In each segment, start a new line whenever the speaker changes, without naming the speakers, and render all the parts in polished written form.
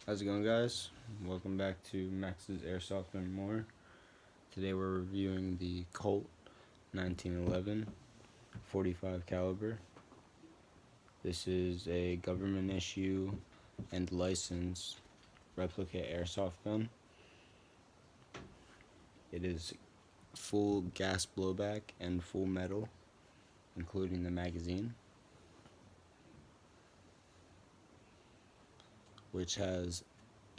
How's it going, guys? Welcome back to Max's Airsoft and More. Today we're reviewing the Colt 1911 .45 caliber. This is a government issue and licensed replica airsoft gun. It is full gas blowback and full metal, including the magazine, which has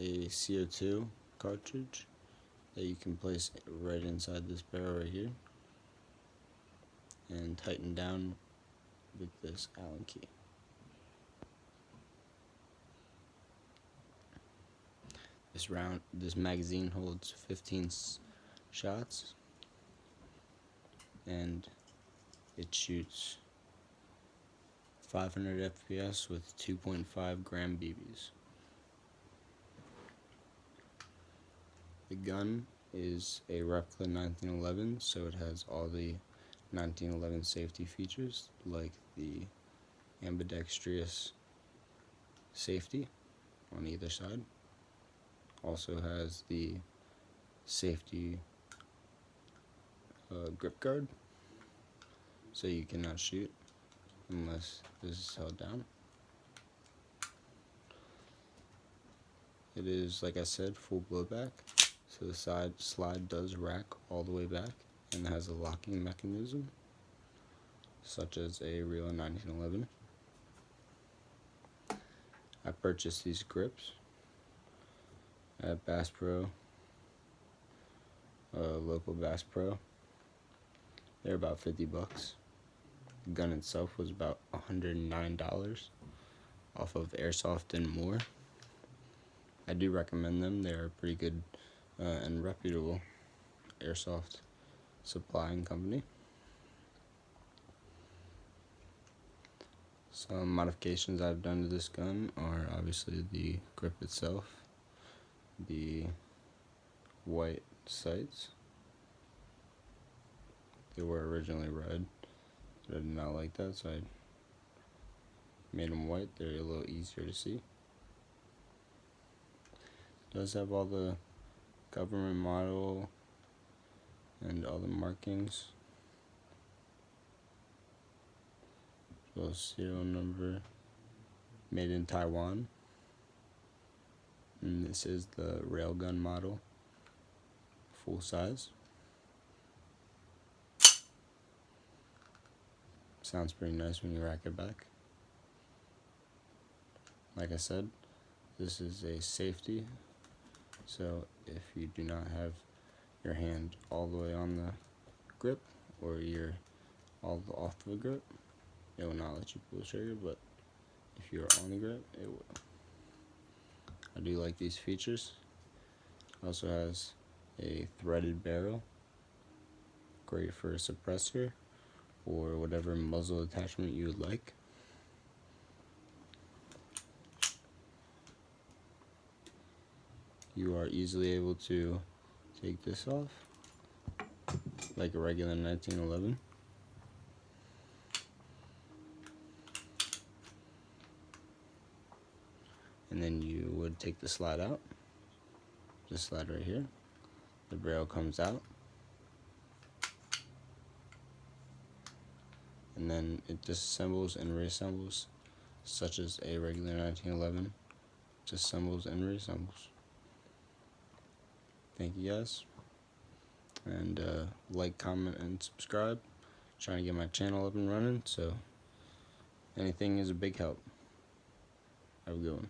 a CO2 cartridge that you can place right inside this barrel right here and tighten down with this Allen key. This magazine holds 15 shots and it shoots 500 FPS with 2.5 gram BBs. The gun is a replica 1911, so it has all the 1911 safety features like the ambidextrous safety on either side. Also has the safety grip guard, so you cannot shoot unless this is held down. It is, like I said, full blowback, so the side slide does rack all the way back and has a locking mechanism such as a real 1911. I purchased these grips at Bass Pro, local Bass Pro. They're about 50 bucks. The gun itself was about $109 off of Airsoft and More. I do recommend them. They're a pretty good and reputable airsoft supplying company. Some modifications I've done to this gun are obviously the grip itself, the white sights. They were originally red, but I did not like that, so I made them white. They're a little easier to see. It does have all the government model and all the markings. So serial number, made in Taiwan. And this is the railgun model, full size. Sounds pretty nice when you rack it back. Like I said, this is a safety, so if you do not have your hand all the way on the grip or you're all off the grip, it will not let you pull the trigger, but if you're on the grip, it will. I do like these features. It also has a threaded barrel, great for a suppressor or whatever muzzle attachment you would like. You are easily able to take this off like a regular 1911. And then you would take the slide out, this slide right here. The barrel comes out, and then it disassembles and reassembles, such as a regular 1911 disassembles and reassembles. Thank you guys, and like, comment, and subscribe. Trying to get my channel up and running, so anything is a big help. Have a good one.